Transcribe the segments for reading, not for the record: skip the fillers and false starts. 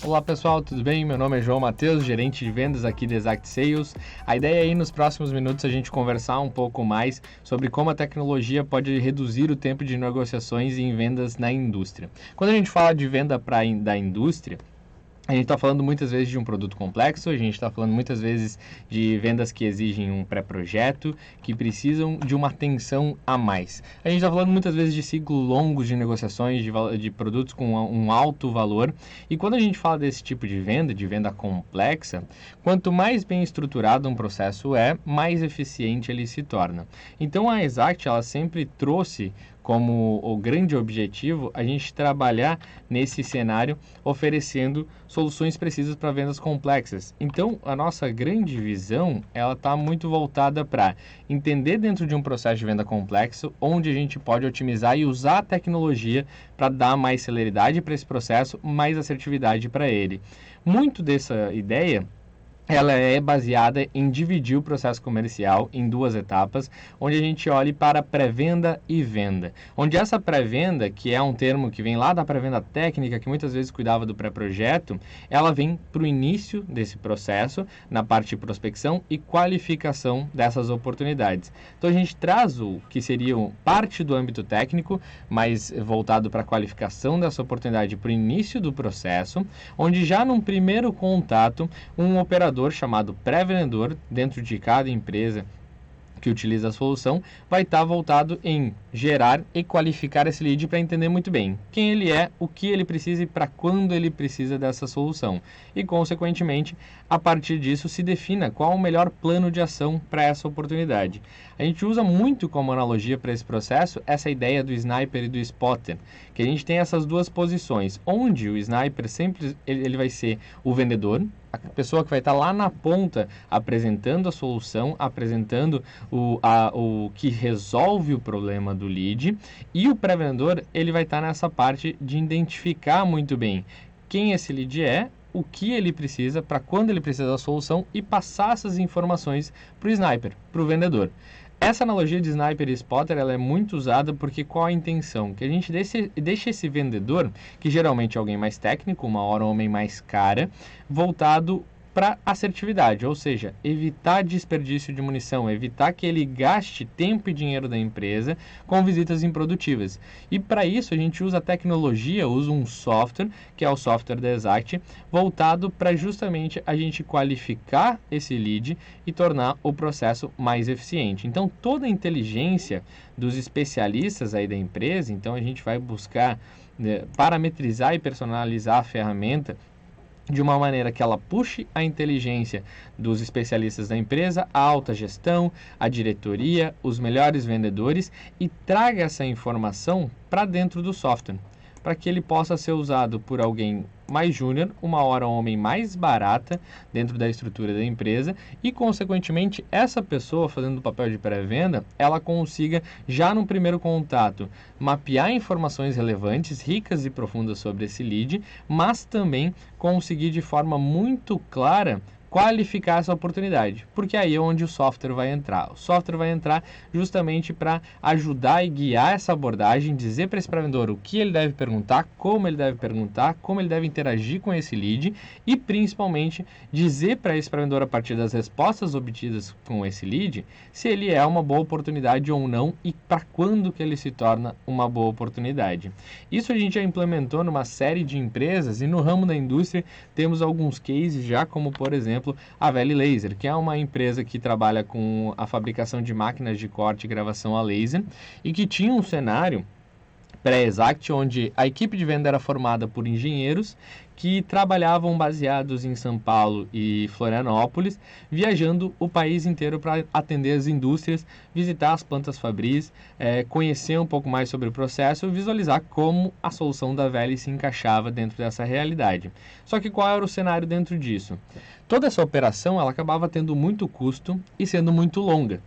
Olá pessoal, tudo bem? Meu nome é João Matheus, gerente de vendas aqui da Exact Sales. A ideia é aí nos próximos minutos a gente conversar um pouco mais sobre como a tecnologia pode reduzir o tempo de negociações em vendas na indústria. Quando a gente fala de venda da indústria, a gente está falando muitas vezes de um produto complexo, a gente está falando muitas vezes de vendas que exigem um pré-projeto, que precisam de uma atenção a mais. A gente está falando muitas vezes de ciclos longos de negociações, de produtos com um alto valor. E quando a gente fala desse tipo de venda complexa, quanto mais bem estruturado um processo é, mais eficiente ele se torna. Então a Exact, ela sempre trouxe como o grande objetivo a gente trabalhar nesse cenário oferecendo soluções precisas para vendas complexas. Então, a nossa grande visão, ela está muito voltada para entender dentro de um processo de venda complexo, onde a gente pode otimizar e usar a tecnologia para dar mais celeridade para esse processo, mais assertividade para ele. Muito dessa ideia ela é baseada em dividir o processo comercial em duas etapas, onde a gente olhe para pré-venda e venda. Onde essa pré-venda, que é um termo que vem lá da pré-venda técnica, que muitas vezes cuidava do pré-projeto, ela vem para o início desse processo, na parte de prospecção e qualificação dessas oportunidades. Então a gente traz o que seria parte do âmbito técnico, mas voltado para a qualificação dessa oportunidade para o início do processo, onde já num primeiro contato, um operador chamado pré-vendedor dentro de cada empresa que utiliza a solução vai estar voltado em gerar e qualificar esse lead para entender muito bem quem ele é, o que ele precisa e para quando ele precisa dessa solução. E, consequentemente, a partir disso se defina qual o melhor plano de ação para essa oportunidade. A gente usa muito como analogia para esse processo essa ideia do sniper e do spotter, que a gente tem essas duas posições, onde o sniper sempre ele vai ser o vendedor, a pessoa que vai estar lá na ponta apresentando a solução, apresentando o que resolve o problema do lead, e o pré-vendedor ele vai estar nessa parte de identificar muito bem quem esse lead é, o que ele precisa, para quando ele precisa da solução e passar essas informações para o sniper, para o vendedor. Essa analogia de sniper e spotter ela é muito usada porque qual a intenção? Que a gente deixe esse vendedor, que geralmente é alguém mais técnico, uma hora um homem mais cara, voltado para assertividade, ou seja, evitar desperdício de munição, evitar que ele gaste tempo e dinheiro da empresa com visitas improdutivas. E para isso a gente usa a tecnologia, usa um software, que é o software da Exact, voltado para justamente a gente qualificar esse lead e tornar o processo mais eficiente. Então toda a inteligência dos especialistas aí da empresa, então a gente vai buscar parametrizar e personalizar a ferramenta de uma maneira que ela puxe a inteligência dos especialistas da empresa, a alta gestão, a diretoria, os melhores vendedores e traga essa informação para dentro do software, para que ele possa ser usado por alguém mais júnior, uma hora homem mais barata dentro da estrutura da empresa e, consequentemente, essa pessoa fazendo o papel de pré-venda, ela consiga, já no primeiro contato, mapear informações relevantes, ricas e profundas sobre esse lead, mas também conseguir de forma muito clara qualificar essa oportunidade, porque aí é onde o software vai entrar. O software vai entrar justamente para ajudar e guiar essa abordagem, dizer para esse pré-vendedor o que ele deve perguntar, como ele deve interagir com esse lead e principalmente dizer para esse pré-vendedor a partir das respostas obtidas com esse lead, se ele é uma boa oportunidade ou não e para quando que ele se torna uma boa oportunidade. Isso a gente já implementou numa série de empresas e no ramo da indústria temos alguns cases já, como por exemplo a Valley Laser, que é uma empresa que trabalha com a fabricação de máquinas de corte e gravação a laser e que tinha um cenário pré-Exact, onde a equipe de venda era formada por engenheiros que trabalhavam baseados em São Paulo e Florianópolis, viajando o país inteiro para atender as indústrias, visitar as plantas fabris, conhecer um pouco mais sobre o processo e visualizar como a solução da Valley se encaixava dentro dessa realidade. Só que qual era o cenário dentro disso? Toda essa operação ela acabava tendo muito custo e sendo muito longa,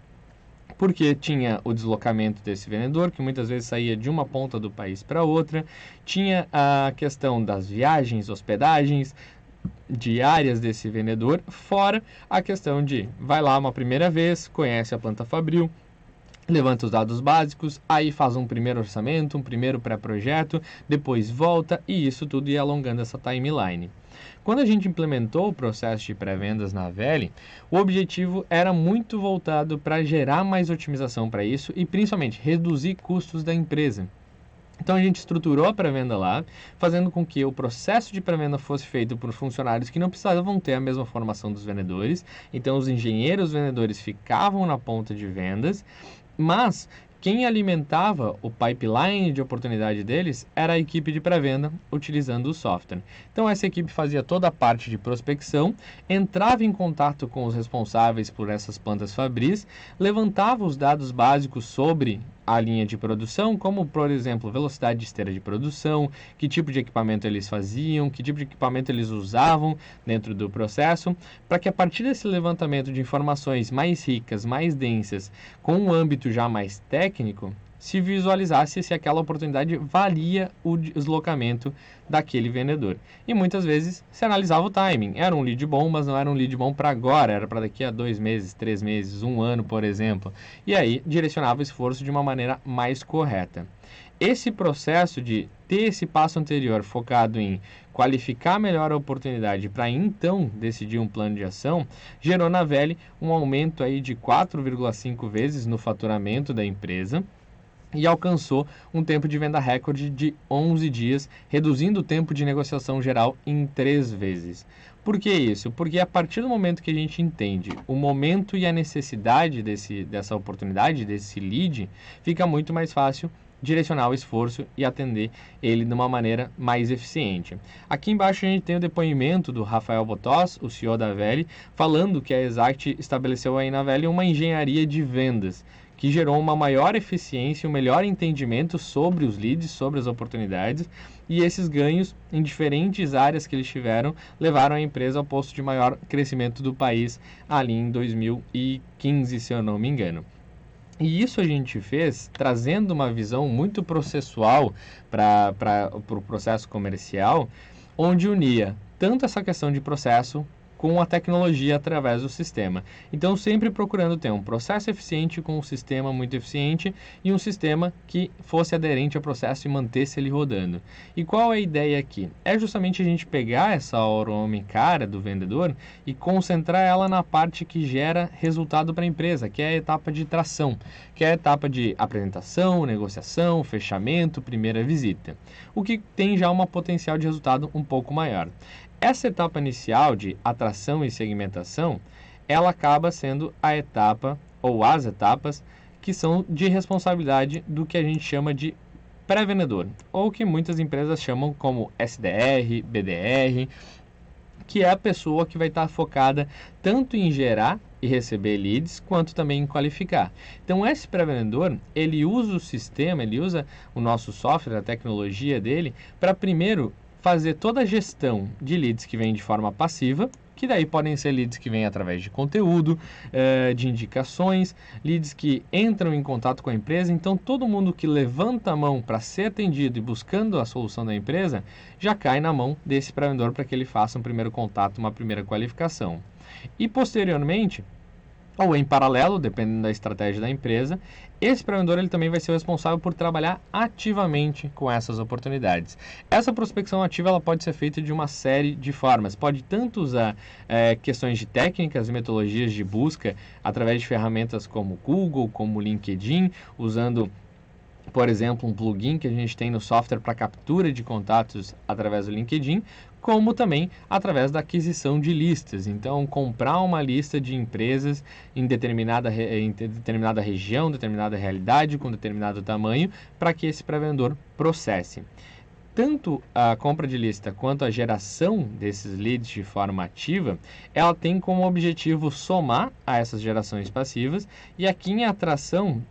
porque tinha o deslocamento desse vendedor, que muitas vezes saía de uma ponta do país para outra, tinha a questão das viagens, hospedagens diárias desse vendedor, fora a questão de vai lá uma primeira vez, conhece a planta fabril, levanta os dados básicos, aí faz um primeiro orçamento, um primeiro pré-projeto, depois volta e isso tudo ia alongando essa timeline. Quando a gente implementou o processo de pré-vendas na Veli, o objetivo era muito voltado para gerar mais otimização para isso e principalmente reduzir custos da empresa. Então a gente estruturou a pré-venda lá, fazendo com que o processo de pré-venda fosse feito por funcionários que não precisavam ter a mesma formação dos vendedores. Então os engenheiros vendedores ficavam na ponta de vendas, mas quem alimentava o pipeline de oportunidade deles era a equipe de pré-venda utilizando o software. Então essa equipe fazia toda a parte de prospecção, entrava em contato com os responsáveis por essas plantas fabris, levantava os dados básicos sobre a linha de produção, como por exemplo velocidade de esteira de produção, que tipo de equipamento eles faziam, que tipo de equipamento eles usavam dentro do processo, para que a partir desse levantamento de informações mais ricas, mais densas, com um âmbito já mais técnico, se visualizasse se aquela oportunidade valia o deslocamento daquele vendedor. E muitas vezes se analisava o timing. Era um lead bom, mas não era um lead bom para agora, era para daqui a 2 meses, 3 meses, 1 ano, por exemplo. E aí direcionava o esforço de uma maneira mais correta. Esse processo de ter esse passo anterior focado em qualificar melhor a oportunidade para então decidir um plano de ação, gerou na Veli um aumento aí de 4,5 vezes no faturamento da empresa, e alcançou um tempo de venda recorde de 11 dias, reduzindo o tempo de negociação geral em 3 vezes. Por que isso? Porque a partir do momento que a gente entende o momento e a necessidade dessa oportunidade, desse lead, fica muito mais fácil direcionar o esforço e atender ele de uma maneira mais eficiente. Aqui embaixo a gente tem o depoimento do Rafael Botós, o CEO da Veli, falando que a Exact estabeleceu aí na Veli uma engenharia de vendas, que gerou uma maior eficiência e um melhor entendimento sobre os leads, sobre as oportunidades, e esses ganhos em diferentes áreas que eles tiveram levaram a empresa ao posto de maior crescimento do país ali em 2015, se eu não me engano. E isso a gente fez trazendo uma visão muito processual para o processo comercial, onde unia tanto essa questão de processo com a tecnologia através do sistema. Então, sempre procurando ter um processo eficiente com um sistema muito eficiente e um sistema que fosse aderente ao processo e mantesse ele rodando. E qual é a ideia aqui? É justamente a gente pegar essa hora homem cara do vendedor e concentrar ela na parte que gera resultado para a empresa, que é a etapa de tração, que é a etapa de apresentação, negociação, fechamento, primeira visita, o que tem já uma potencial de resultado um pouco maior. Essa etapa inicial de atração e segmentação, ela acaba sendo a etapa ou as etapas que são de responsabilidade do que a gente chama de pré-vendedor, ou que muitas empresas chamam como SDR, BDR, que é a pessoa que vai estar focada tanto em gerar e receber leads, quanto também em qualificar. Então, esse pré-vendedor, ele usa o sistema, ele usa o nosso software, a tecnologia dele, para primeiro fazer toda a gestão de leads que vêm de forma passiva, que daí podem ser leads que vêm através de conteúdo, de indicações, leads que entram em contato com a empresa. Então, todo mundo que levanta a mão para ser atendido e buscando a solução da empresa, já cai na mão desse pré-vendedor para que ele faça um primeiro contato, uma primeira qualificação. E, posteriormente, ou em paralelo, dependendo da estratégia da empresa, esse pré-vendedor ele também vai ser o responsável por trabalhar ativamente com essas oportunidades. Essa prospecção ativa ela pode ser feita de uma série de formas. Pode tanto usar questões de técnicas e metodologias de busca através de ferramentas como Google, como LinkedIn, usando, por exemplo, um plugin que a gente tem no software para captura de contatos através do LinkedIn, como também através da aquisição de listas. Então, comprar uma lista de empresas em determinada região, determinada realidade, com determinado tamanho, para que esse pré-vendedor processe. Tanto a compra de lista quanto a geração desses leads de forma ativa, ela tem como objetivo somar a essas gerações passivas e aqui em atração,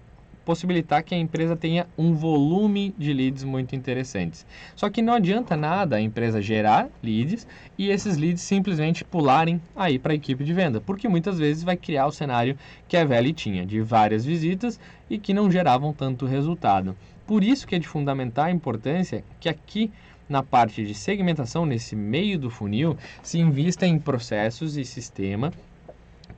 possibilitar que a empresa tenha um volume de leads muito interessantes. Só que não adianta nada a empresa gerar leads e esses leads simplesmente pularem aí para a equipe de venda, porque muitas vezes vai criar o cenário que a Veli tinha, de várias visitas e que não geravam tanto resultado. Por isso que é de fundamental importância que aqui na parte de segmentação, nesse meio do funil, se invista em processos e sistema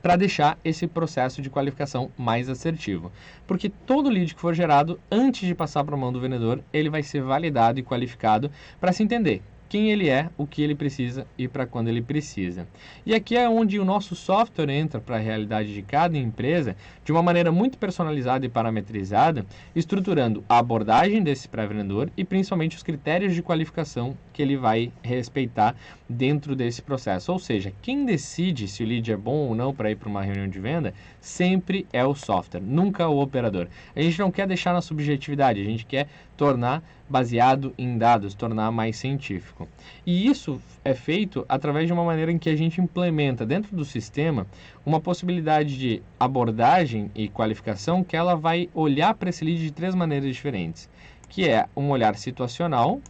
para deixar esse processo de qualificação mais assertivo. Porque todo lead que for gerado, antes de passar para a mão do vendedor, ele vai ser validado e qualificado para se entender quem ele é, o que ele precisa e para quando ele precisa. E aqui é onde o nosso software entra para a realidade de cada empresa de uma maneira muito personalizada e parametrizada, estruturando a abordagem desse pré-vendedor e principalmente os critérios de qualificação que ele vai respeitar dentro desse processo. Ou seja, quem decide se o lead é bom ou não para ir para uma reunião de venda sempre é o software, nunca o operador. A gente não quer deixar na subjetividade, a gente quer tornar baseado em dados, tornar mais científico. E isso é feito através de uma maneira em que a gente implementa dentro do sistema uma possibilidade de abordagem e qualificação que ela vai olhar para esse lead de 3 maneiras diferentes, que é um olhar situacional,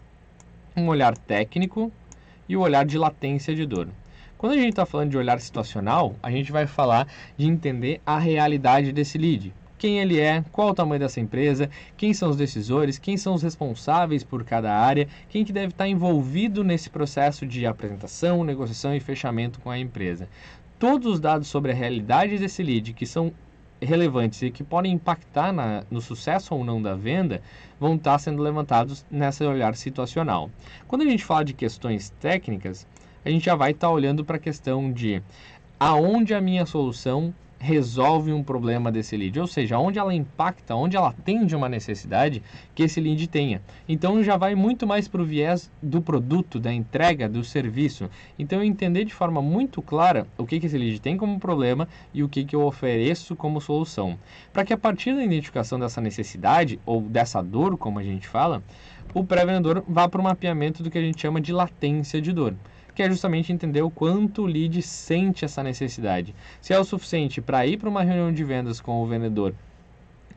um olhar técnico e o olhar de latência de dor. Quando a gente está falando de olhar situacional, a gente vai falar de entender a realidade desse lead. Quem ele é, qual o tamanho dessa empresa, quem são os decisores, quem são os responsáveis por cada área, quem que deve estar envolvido nesse processo de apresentação, negociação e fechamento com a empresa. Todos os dados sobre a realidade desse lead que são relevantes e que podem impactar no sucesso ou não da venda vão estar sendo levantados nesse olhar situacional. Quando a gente fala de questões técnicas, a gente já vai estar olhando para a questão de aonde a minha solução resolve um problema desse lead, ou seja, onde ela impacta, onde ela atende uma necessidade que esse lead tenha. Então já vai muito mais para o viés do produto, da entrega, do serviço. Então entender de forma muito clara o que esse lead tem como problema e o que eu ofereço como solução. Para que a partir da identificação dessa necessidade ou dessa dor, como a gente fala, o pré-vendedor vá para o mapeamento do que a gente chama de latência de dor, que é justamente entender o quanto o lead sente essa necessidade. Se é o suficiente para ir para uma reunião de vendas com o vendedor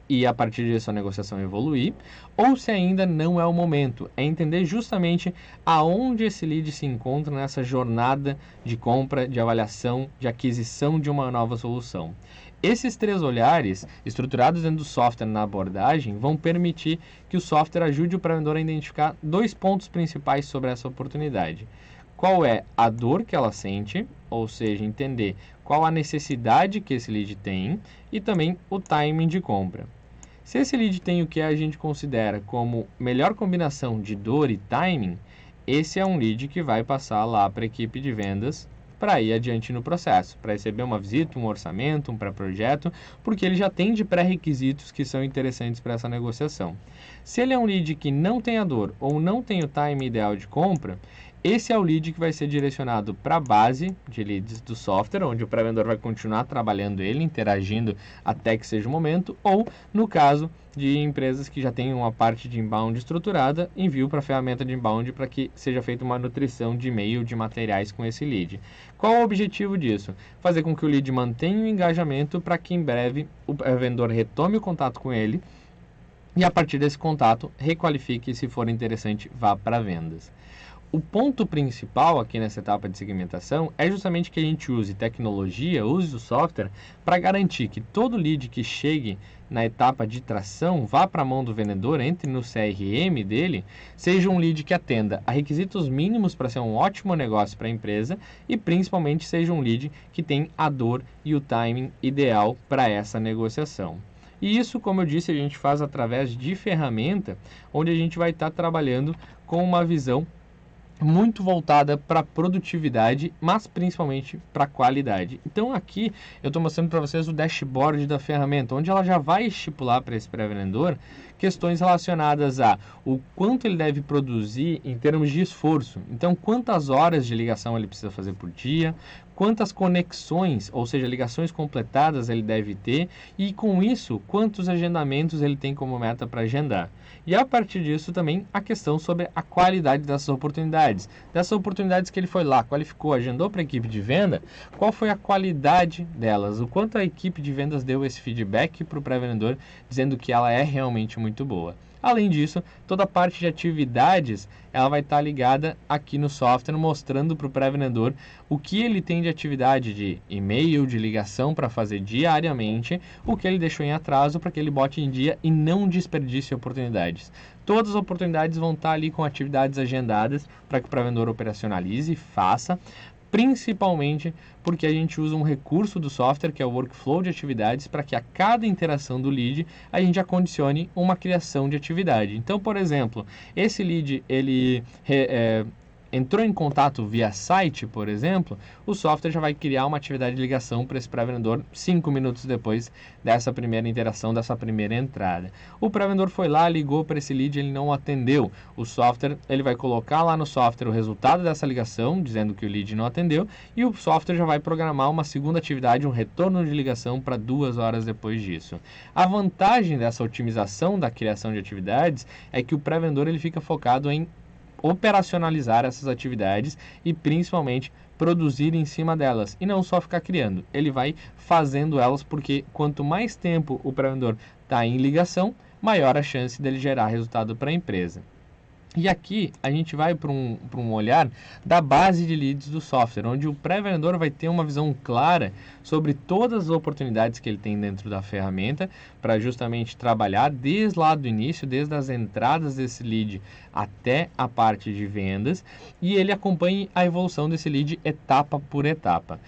e a partir disso a negociação evoluir, ou se ainda não é o momento. É entender justamente aonde esse lead se encontra nessa jornada de compra, de avaliação, de aquisição de uma nova solução. Esses 3 olhares, estruturados dentro do software na abordagem, vão permitir que o software ajude o pré-vendedor a identificar 2 pontos principais sobre essa oportunidade. Qual é a dor que ela sente, ou seja, entender qual a necessidade que esse lead tem e também o timing de compra. Se esse lead tem o que a gente considera como melhor combinação de dor e timing, esse é um lead que vai passar lá para a equipe de vendas para ir adiante no processo, para receber uma visita, um orçamento, um pré-projeto, porque ele já tem de pré-requisitos que são interessantes para essa negociação. Se ele é um lead que não tem a dor ou não tem o time ideal de compra, esse é o lead que vai ser direcionado para a base de leads do software, onde o pré-vendedor vai continuar trabalhando ele, interagindo até que seja o momento, ou, no caso de empresas que já têm uma parte de inbound estruturada, envio para a ferramenta de inbound para que seja feita uma nutrição de e-mail, de materiais com esse lead. Qual é o objetivo disso? Fazer com que o lead mantenha o engajamento para que em breve o vendedor retome o contato com ele e a partir desse contato requalifique e, se for interessante, vá para vendas. O ponto principal aqui nessa etapa de segmentação é justamente que a gente use tecnologia, use o software para garantir que todo lead que chegue na etapa de tração, vá para a mão do vendedor, entre no CRM dele, seja um lead que atenda a requisitos mínimos para ser um ótimo negócio para a empresa e principalmente seja um lead que tem a dor e o timing ideal para essa negociação. E isso, como eu disse, a gente faz através de ferramenta, onde a gente vai estar trabalhando com uma visão muito voltada para produtividade, mas principalmente para qualidade. Então aqui eu estou mostrando para vocês o dashboard da ferramenta, onde ela já vai estipular para esse pré-vendedor questões relacionadas a o quanto ele deve produzir em termos de esforço. Então, quantas horas de ligação ele precisa fazer por dia, quantas conexões, ou seja, ligações completadas ele deve ter e, com isso, quantos agendamentos ele tem como meta para agendar. E, a partir disso, também a questão sobre a qualidade dessas oportunidades. Dessas oportunidades que ele foi lá, qualificou, agendou para a equipe de venda, qual foi a qualidade delas, o quanto a equipe de vendas deu esse feedback para o pré-vendedor, dizendo que ela é realmente muito boa. Além disso, toda a parte de atividades ela vai estar ligada aqui no software, mostrando para o pré-vendedor o que ele tem de atividade de e-mail, de ligação para fazer diariamente, o que ele deixou em atraso para que ele bote em dia e não desperdice oportunidades. Todas as oportunidades vão estar ali com atividades agendadas para que o pré-vendedor operacionalize e faça, principalmente porque a gente usa um recurso do software, que é o workflow de atividades, para que a cada interação do lead a gente acondicione uma criação de atividade. Então, por exemplo, esse lead ele entrou em contato via site, por exemplo, o software já vai criar uma atividade de ligação para esse pré-vendedor 5 minutos depois dessa primeira interação, dessa primeira entrada. O pré-vendedor foi lá, ligou para esse lead, ele não atendeu. O software, ele vai colocar lá no software o resultado dessa ligação, dizendo que o lead não atendeu, e o software já vai programar uma segunda atividade, um retorno de ligação para 2 horas depois disso. A vantagem dessa otimização da criação de atividades é que o pré-vendedor ele fica focado em operacionalizar essas atividades e principalmente produzir em cima delas e não só ficar criando. Ele vai fazendo elas porque quanto mais tempo o pré-vendedor está em ligação, maior a chance dele gerar resultado para a empresa. E aqui a gente vai para um olhar da base de leads do software, onde o pré-vendedor vai ter uma visão clara sobre todas as oportunidades que ele tem dentro da ferramenta para justamente trabalhar desde lá do início, desde as entradas desse lead até a parte de vendas, e ele acompanhe a evolução desse lead etapa por etapa.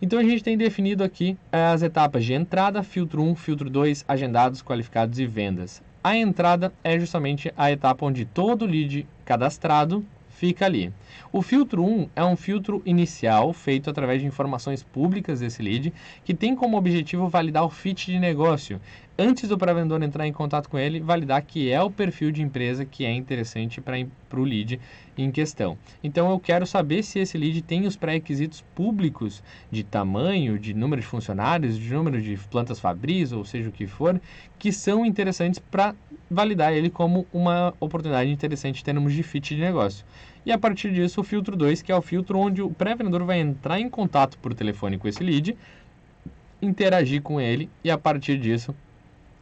Então a gente tem definido aqui as etapas de entrada, filtro 1, filtro 2, agendados, qualificados e vendas. A entrada é justamente a etapa onde todo lead cadastrado fica ali. O filtro 1 é um filtro inicial feito através de informações públicas desse lead, que tem como objetivo validar o fit de negócio. Antes do pré-vendedor entrar em contato com ele, validar que é o perfil de empresa que é interessante para o lead em questão. Então eu quero saber se esse lead tem os pré-requisitos públicos de tamanho, de número de funcionários, de número de plantas fabris, ou seja o que for, que são interessantes para validar ele como uma oportunidade interessante em termos de fit de negócio. E a partir disso, o filtro 2, que é o filtro onde o pré-vendedor vai entrar em contato por telefone com esse lead, interagir com ele e a partir disso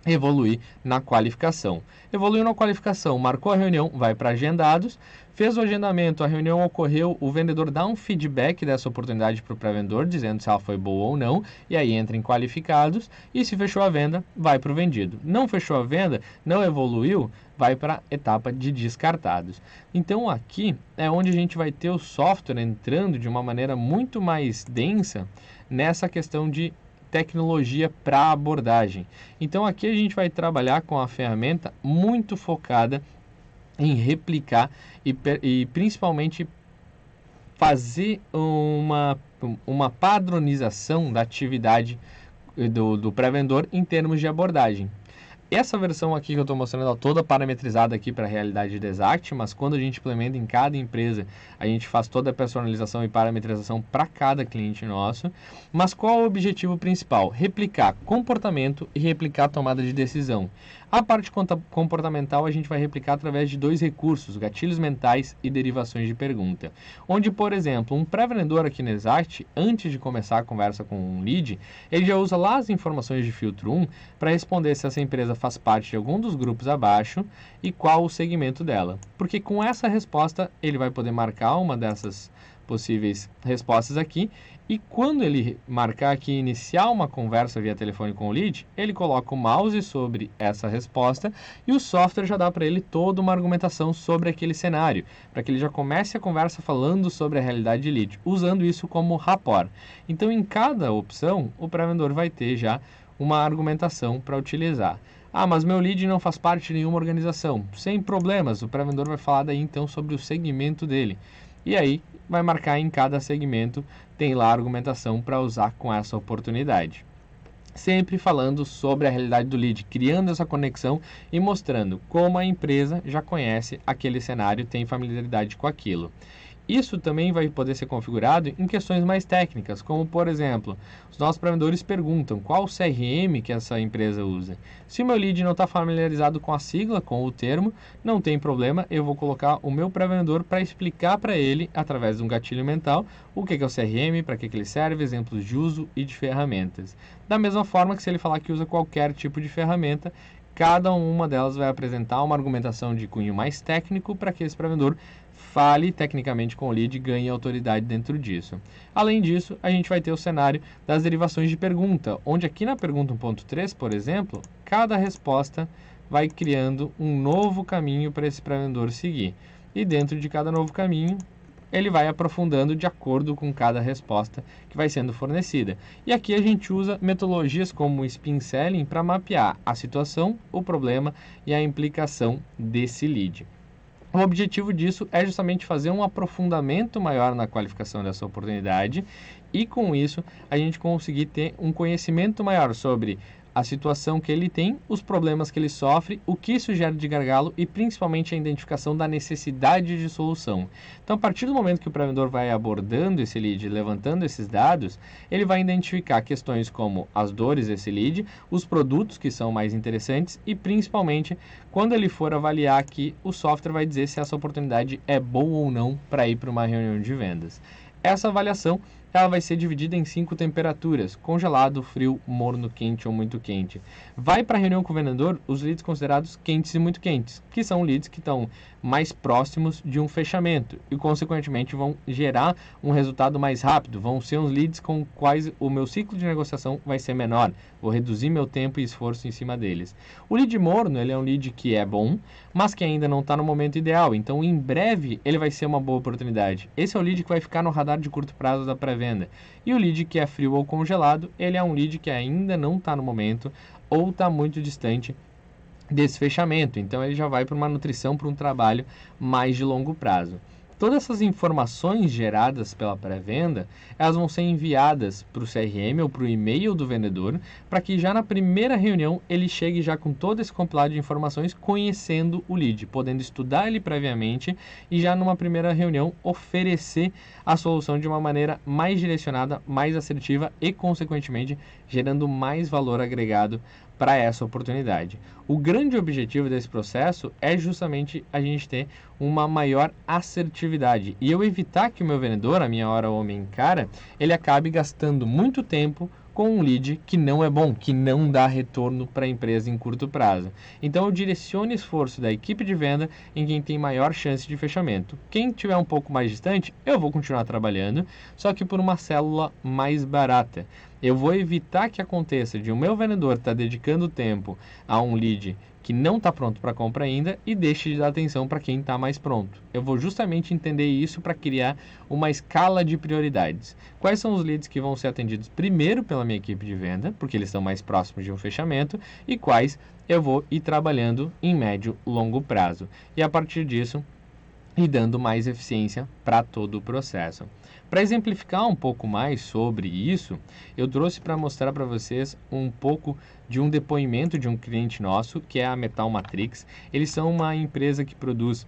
evoluir na qualificação. Evoluiu na qualificação, marcou a reunião, vai para agendados, fez o agendamento, a reunião ocorreu, o vendedor dá um feedback dessa oportunidade para o pré-vendedor, dizendo se ela foi boa ou não, e aí entra em qualificados, e se fechou a venda, vai para o vendido. Não fechou a venda, não evoluiu, vai para a etapa de descartados. Então aqui é onde a gente vai ter o software entrando de uma maneira muito mais densa nessa questão de tecnologia para abordagem. Então aqui a gente vai trabalhar com a ferramenta muito focada em replicar e principalmente fazer uma padronização da atividade do pré-vendedor em termos de abordagem. Essa versão aqui que eu estou mostrando é toda parametrizada aqui para a realidade da Exact, mas quando a gente implementa em cada empresa, a gente faz toda a personalização e parametrização para cada cliente nosso. Mas qual é o objetivo principal? Replicar comportamento e replicar tomada de decisão. A parte comportamental a gente vai replicar através de 2 recursos, gatilhos mentais e derivações de pergunta. Onde, por exemplo, um pré-vendedor aqui na Exact, antes de começar a conversa com um lead, ele já usa lá as informações de filtro 1 para responder se essa empresa faz parte de algum dos grupos abaixo e qual o segmento dela. Porque com essa resposta ele vai poder marcar uma dessas possíveis respostas aqui e quando ele marcar aqui iniciar uma conversa via telefone com o lead, ele coloca o mouse sobre essa resposta e o software já dá para ele toda uma argumentação sobre aquele cenário, para que ele já comece a conversa falando sobre a realidade de lead, usando isso como rapport. Então em cada opção o pré-vendedor vai ter já uma argumentação para utilizar. Ah, mas meu lead não faz parte de nenhuma organização. Sem problemas, o pré-vendedor vai falar daí então sobre o segmento dele. E aí vai marcar em cada segmento, tem lá a argumentação para usar com essa oportunidade. Sempre falando sobre a realidade do lead, criando essa conexão e mostrando como a empresa já conhece aquele cenário, tem familiaridade com aquilo. Isso também vai poder ser configurado em questões mais técnicas, como por exemplo, os nossos pré-vendedores perguntam qual o CRM que essa empresa usa. Se o meu lead não está familiarizado com a sigla, com o termo, não tem problema, eu vou colocar o meu pré-vendedor para explicar para ele, através de um gatilho mental, o que é o CRM, para que ele serve, exemplos de uso e de ferramentas. Da mesma forma que se ele falar que usa qualquer tipo de ferramenta, cada uma delas vai apresentar uma argumentação de cunho mais técnico para que esse pré-vendedor fale tecnicamente com o lead e ganhe autoridade dentro disso. Além disso, a gente vai ter o cenário das derivações de pergunta, onde aqui na pergunta 1.3, por exemplo, cada resposta vai criando um novo caminho para esse pré-vendedor seguir. E dentro de cada novo caminho, ele vai aprofundando de acordo com cada resposta que vai sendo fornecida. E aqui a gente usa metodologias como o Spin Selling para mapear a situação, o problema e a implicação desse lead. O objetivo disso é justamente fazer um aprofundamento maior na qualificação dessa oportunidade e, com isso, a gente conseguir ter um conhecimento maior sobre a situação que ele tem, os problemas que ele sofre, o que isso gera de gargalo e principalmente a identificação da necessidade de solução. Então, a partir do momento que o pré-vendedor vai abordando esse lead, levantando esses dados, ele vai identificar questões como as dores desse lead, os produtos que são mais interessantes e principalmente quando ele for avaliar aqui, o software vai dizer se essa oportunidade é boa ou não para ir para uma reunião de vendas. Essa avaliação ela vai ser dividida em 5 temperaturas: congelado, frio, morno, quente ou muito quente. Vai para a reunião com o vendedor os leads considerados quentes e muito quentes, que são leads que estão mais próximos de um fechamento e, consequentemente, vão gerar um resultado mais rápido. Vão ser uns leads com quais o meu ciclo de negociação vai ser menor. Vou reduzir meu tempo e esforço em cima deles. O lead morno, ele é um lead que é bom, mas que ainda não está no momento ideal. Então, em breve, ele vai ser uma boa oportunidade. Esse é o lead que vai ficar no radar de curto prazo da pré-venda. E o lead que é frio ou congelado, ele é um lead que ainda não está no momento ou está muito distante desse fechamento. Então, ele já vai para uma nutrição, para um trabalho mais de longo prazo. Todas essas informações geradas pela pré-venda, elas vão ser enviadas para o CRM ou para o e-mail do vendedor, para que já na primeira reunião ele chegue já com todo esse compilado de informações, conhecendo o lead, podendo estudar ele previamente e já numa primeira reunião oferecer a solução de uma maneira mais direcionada, mais assertiva e, consequentemente, gerando mais valor agregado para essa oportunidade. O grande objetivo desse processo é justamente a gente ter uma maior assertividade e eu evitar que o meu vendedor, a minha hora homem cara, ele acabe gastando muito tempo com um lead que não é bom, que não dá retorno para a empresa em curto prazo. Então eu direciono esforço da equipe de venda em quem tem maior chance de fechamento. Quem tiver um pouco mais distante, eu vou continuar trabalhando, só que por uma célula mais barata. Eu vou evitar que aconteça de o meu vendedor estar dedicando tempo a um lead que não está pronto para compra ainda e deixe de dar atenção para quem está mais pronto. Eu vou justamente entender isso para criar uma escala de prioridades. Quais são os leads que vão ser atendidos primeiro pela minha equipe de venda, porque eles estão mais próximos de um fechamento, e quais eu vou ir trabalhando em médio e longo prazo. E a partir disso, e dando mais eficiência para todo o processo. Para exemplificar um pouco mais sobre isso, eu trouxe para mostrar para vocês um pouco de um depoimento de um cliente nosso, que é a Metal Matrix. Eles são uma empresa que produz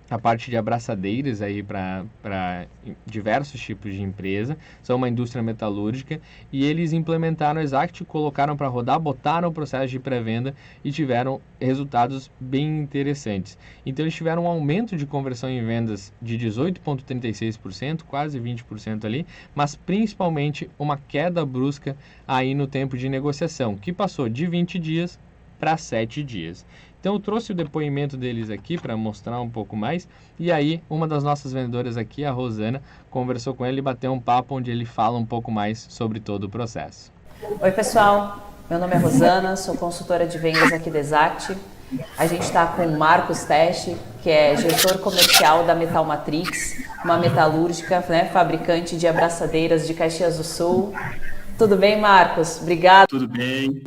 a parte de abraçadeiras aí para diversos tipos de empresa, são uma indústria metalúrgica e eles implementaram o Exact, colocaram para rodar, botaram o processo de pré-venda e tiveram resultados bem interessantes. Então eles tiveram um aumento de conversão em vendas de 18,36%, quase 20% ali, mas principalmente uma queda brusca aí no tempo de negociação, que passou de 20 dias para 7 dias. Então eu trouxe o depoimento deles aqui para mostrar um pouco mais, e aí uma das nossas vendedoras aqui, a Rosana, conversou com ele e bateu um papo onde ele fala um pouco mais sobre todo o processo. Oi pessoal, meu nome é Rosana, sou consultora de vendas aqui da Exact. A gente está com o Marcos Teste, que é gestor comercial da Metal Matrix, uma metalúrgica, né, fabricante de abraçadeiras de Caxias do Sul. Tudo bem, Marcos? Obrigado. Tudo bem.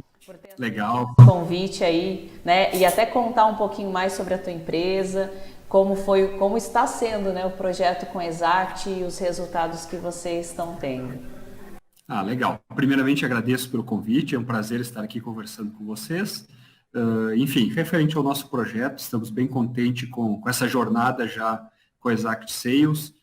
Legal. Convite aí, né? E até contar um pouquinho mais sobre a tua empresa, como está sendo, né, o projeto com Exact e os resultados que vocês estão tendo. Legal. Primeiramente, agradeço pelo convite, é um prazer estar aqui conversando com vocês. Enfim, referente ao nosso projeto, estamos bem contentes com essa jornada já com Exact Sales.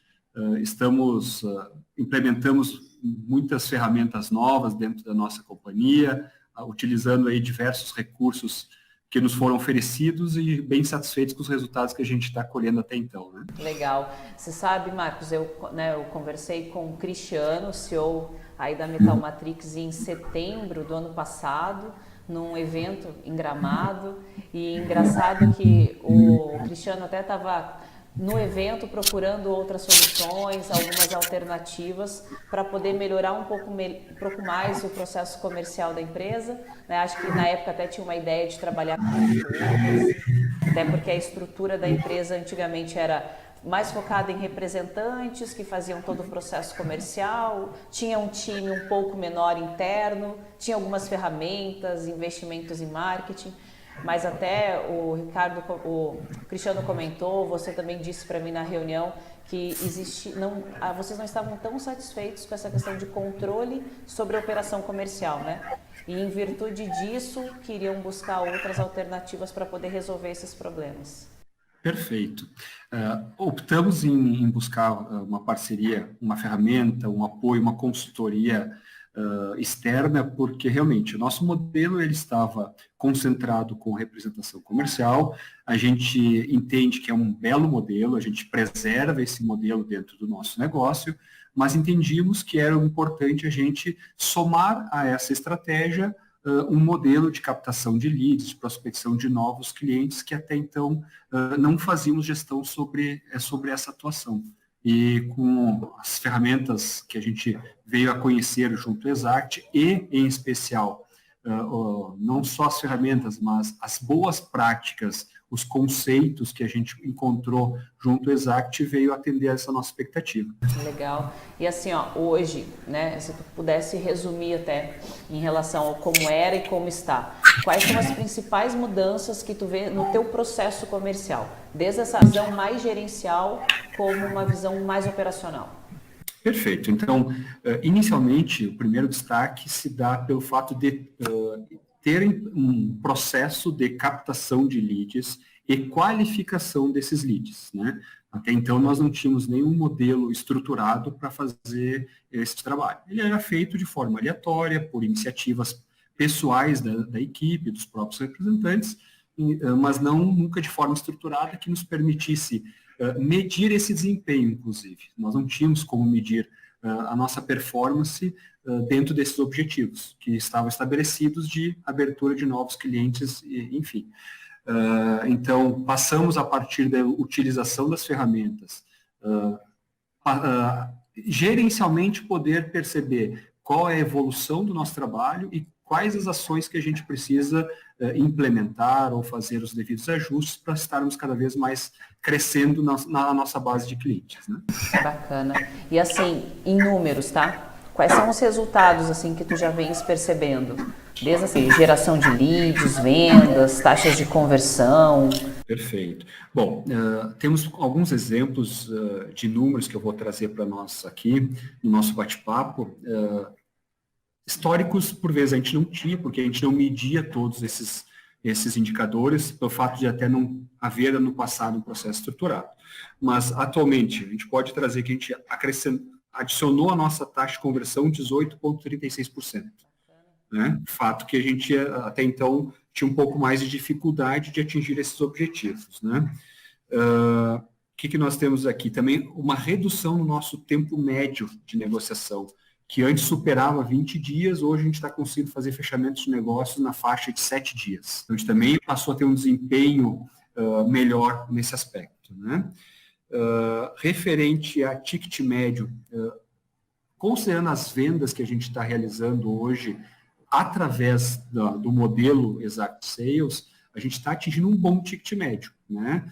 Implementamos muitas ferramentas novas dentro da nossa companhia, utilizando aí diversos recursos que nos foram oferecidos e bem satisfeitos com os resultados que a gente está colhendo até então, né? Legal. Você sabe, Marcos, eu conversei com o Cristiano, CEO aí da Metal Matrix, em setembro do ano passado, num evento em Gramado, e engraçado que o Cristiano até estava no evento procurando outras soluções, algumas alternativas para poder melhorar um pouco mais o processo comercial da empresa, né? Acho que na época até tinha uma ideia de trabalhar com pessoas, até porque a estrutura da empresa antigamente era mais focada em representantes que faziam todo o processo comercial, tinha um time um pouco menor interno, tinha algumas ferramentas, investimentos em marketing, mas até o Cristiano comentou, você também disse para mim na reunião que vocês não estavam tão satisfeitos com essa questão de controle sobre a operação comercial, né? E em virtude disso, queriam buscar outras alternativas para poder resolver esses problemas. Perfeito. Optamos em buscar uma parceria, uma ferramenta, um apoio, uma consultoria externa, porque realmente o nosso modelo ele estava concentrado com representação comercial, a gente entende que é um belo modelo, a gente preserva esse modelo dentro do nosso negócio, mas entendíamos que era importante a gente somar a essa estratégia um modelo de captação de leads, de prospecção de novos clientes que até então não fazíamos gestão sobre essa atuação. E com as ferramentas que a gente veio a conhecer junto ao Exact e, em especial, não só as ferramentas, mas as boas práticas, os conceitos que a gente encontrou junto ao Exact veio atender a essa nossa expectativa. Legal. E assim, hoje, né, se tu pudesse resumir até em relação ao como era e como está, quais são as principais mudanças que tu vê no teu processo comercial, desde essa visão mais gerencial como uma visão mais operacional? Perfeito. Então, inicialmente, o primeiro destaque se dá pelo fato de terem um processo de captação de leads e qualificação desses leads, né? Até então, nós não tínhamos nenhum modelo estruturado para fazer esse trabalho. Ele era feito de forma aleatória, por iniciativas pessoais da equipe, dos próprios representantes, mas nunca de forma estruturada que nos permitisse medir esse desempenho, inclusive. Nós não tínhamos como medir a nossa performance dentro desses objetivos, que estavam estabelecidos de abertura de novos clientes, enfim. Então, passamos a partir da utilização das ferramentas, gerencialmente poder perceber qual é a evolução do nosso trabalho e quais as ações que a gente precisa implementar ou fazer os devidos ajustes para estarmos cada vez mais crescendo na nossa base de clientes, né? Bacana. E assim, em números, tá? Quais são os resultados assim que tu já vens percebendo? Desde assim, geração de leads, vendas, taxas de conversão. Perfeito. Bom, temos alguns exemplos de números que eu vou trazer para nós aqui no nosso bate-papo. Históricos, por vezes, a gente não tinha, porque a gente não media todos esses indicadores, pelo fato de até não haver no passado um processo estruturado. Mas, atualmente, a gente pode trazer que a gente adicionou a nossa taxa de conversão 18,36%. Né? Fato que a gente, até então, tinha um pouco mais de dificuldade de atingir esses objetivos. Né? O que nós temos aqui? Também uma redução no nosso tempo médio de negociação, que antes superava 20 dias, hoje a gente está conseguindo fazer fechamentos de negócios na faixa de 7 dias. Então, a gente também passou a ter um desempenho melhor nesse aspecto. Né? Referente a ticket médio, considerando as vendas que a gente está realizando hoje, através do modelo Exact Sales, a gente está atingindo um bom ticket médio. Né?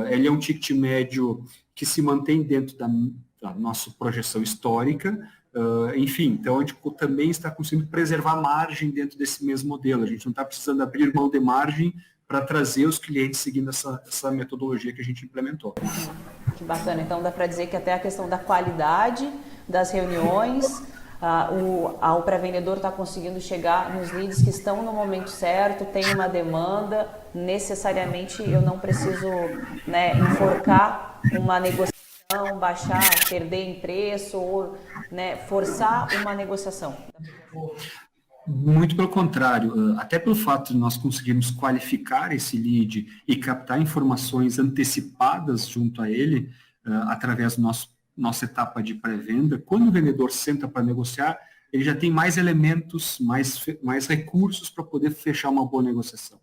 Ele é um ticket médio que se mantém dentro da nossa projeção histórica. Enfim, então a gente também está conseguindo preservar margem dentro desse mesmo modelo. A gente não está precisando abrir mão de margem para trazer os clientes seguindo essa metodologia que a gente implementou. Que bacana. Então dá para dizer que até a questão da qualidade das reuniões, o pré-vendedor está conseguindo chegar nos leads que estão no momento certo, tem uma demanda, necessariamente eu não preciso, né, enforcar uma negociação, baixar, perder em preço ou, né, forçar uma negociação. Muito pelo contrário, até pelo fato de nós conseguirmos qualificar esse lead e captar informações antecipadas junto a ele, através da nossa etapa de pré-venda, quando o vendedor senta para negociar, ele já tem mais elementos, mais recursos para poder fechar uma boa negociação.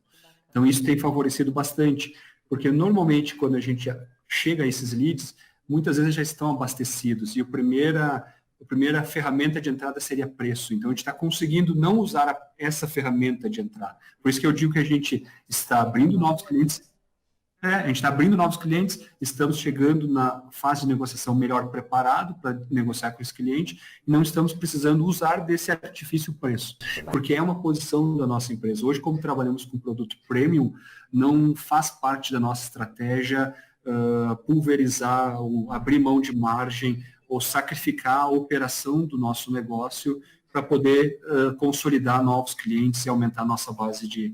Então isso tem favorecido bastante, porque normalmente quando a gente chega a esses leads, muitas vezes já estão abastecidos e a primeira ferramenta de entrada seria preço. Então, a gente está conseguindo não usar essa ferramenta de entrada. Por isso que eu digo que a gente está abrindo novos clientes A gente está abrindo novos clientes, estamos chegando na fase de negociação melhor preparado para negociar com esse cliente e não estamos precisando usar desse artifício preço, porque é uma posição da nossa empresa. Hoje, como trabalhamos com produto premium, não faz parte da nossa estratégia pulverizar, ou abrir mão de margem ou sacrificar a operação do nosso negócio para poder consolidar novos clientes e aumentar nossa base de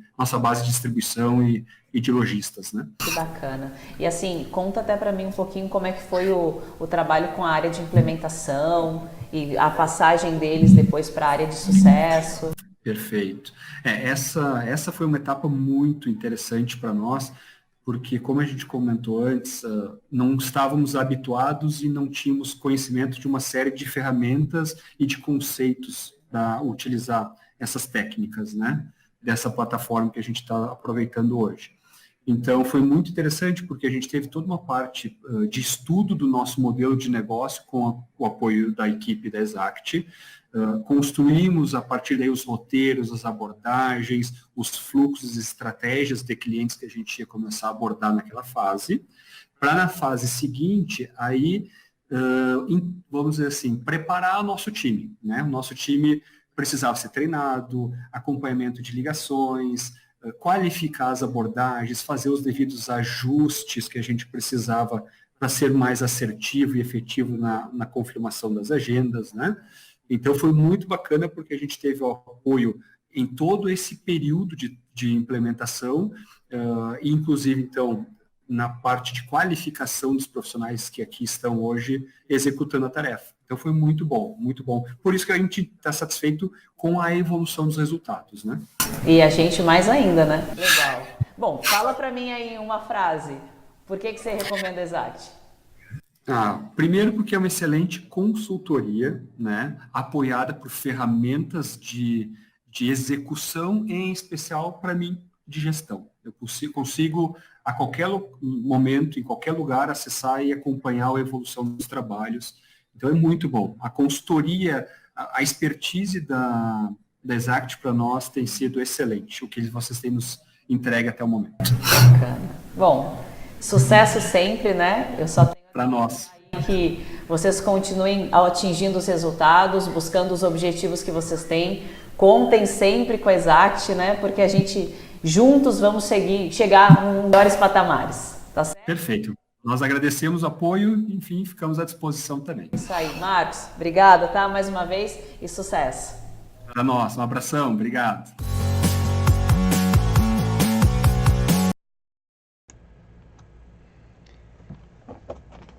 distribuição e de lojistas, né? Que bacana. E assim, conta até para mim um pouquinho como é que foi o trabalho com a área de implementação e a passagem deles depois para a área de sucesso. Perfeito. Essa foi uma etapa muito interessante para nós, porque, como a gente comentou antes, não estávamos habituados e não tínhamos conhecimento de uma série de ferramentas e de conceitos para utilizar essas técnicas, né, dessa plataforma que a gente está aproveitando hoje. Então, foi muito interessante porque a gente teve toda uma parte de estudo do nosso modelo de negócio com o apoio da equipe da Exact. Construímos, a partir daí, os roteiros, as abordagens, os fluxos e estratégias de clientes que a gente ia começar a abordar naquela fase. Para, na fase seguinte, aí, vamos dizer assim, preparar o nosso time, né? O nosso time precisava ser treinado, acompanhamento de ligações, qualificar as abordagens, fazer os devidos ajustes que a gente precisava para ser mais assertivo e efetivo na confirmação das agendas, né? Então, foi muito bacana porque a gente teve o apoio em todo esse período de implementação, inclusive, então, na parte de qualificação dos profissionais que aqui estão hoje executando a tarefa. Então, foi muito bom, muito bom. Por isso que a gente está satisfeito com a evolução dos resultados, né? E a gente mais ainda, né? Legal. Bom, fala para mim aí uma frase. Por que você recomenda a Exact? Primeiro porque é uma excelente consultoria, né, apoiada por ferramentas de execução, em especial para mim, de gestão. Eu consigo, a qualquer momento, em qualquer lugar, acessar e acompanhar a evolução dos trabalhos. Então é muito bom. A consultoria, a expertise da Exact para nós tem sido excelente, o que vocês têm nos entregue até o momento. Bacana. Bom, sucesso sempre, né? Eu só tenho para nós que vocês continuem atingindo os resultados, buscando os objetivos que vocês têm. Contem sempre com a Exact, né? Porque a gente juntos vamos chegar em melhores patamares. Tá certo? Perfeito. Nós agradecemos o apoio, enfim, ficamos à disposição também. Isso aí, Marcos. Obrigada, tá? Mais uma vez e sucesso. Para nós, um abração, obrigado.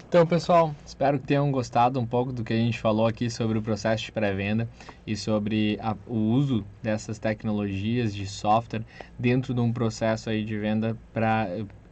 Então, pessoal, espero que tenham gostado um pouco do que a gente falou aqui sobre o processo de pré-venda e sobre o uso dessas tecnologias de software dentro de um processo aí de venda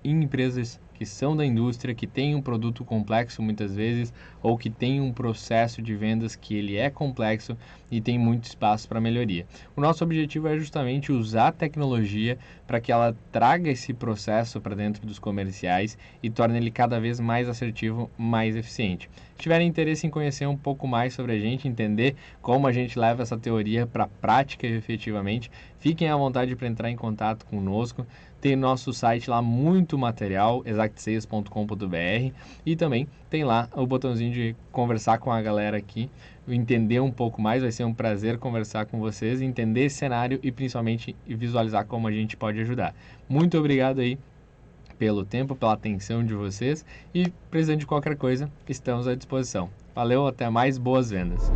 em empresas que são da indústria, que têm um produto complexo muitas vezes, ou que tem um processo de vendas que ele é complexo e tem muito espaço para melhoria. O nosso objetivo é justamente usar a tecnologia para que ela traga esse processo para dentro dos comerciais e torne ele cada vez mais assertivo, mais eficiente. Se tiverem interesse em conhecer um pouco mais sobre a gente, entender como a gente leva essa teoria para a prática efetivamente, fiquem à vontade para entrar em contato conosco. Tem nosso site lá, muito material, exactsales.com.br, e também tem lá o botãozinho de conversar com a galera aqui, entender um pouco mais. Vai ser um prazer conversar com vocês, entender esse cenário e principalmente visualizar como a gente pode ajudar. Muito obrigado aí pelo tempo, pela atenção de vocês, e precisando de qualquer coisa, estamos à disposição. Valeu, até mais, boas vendas!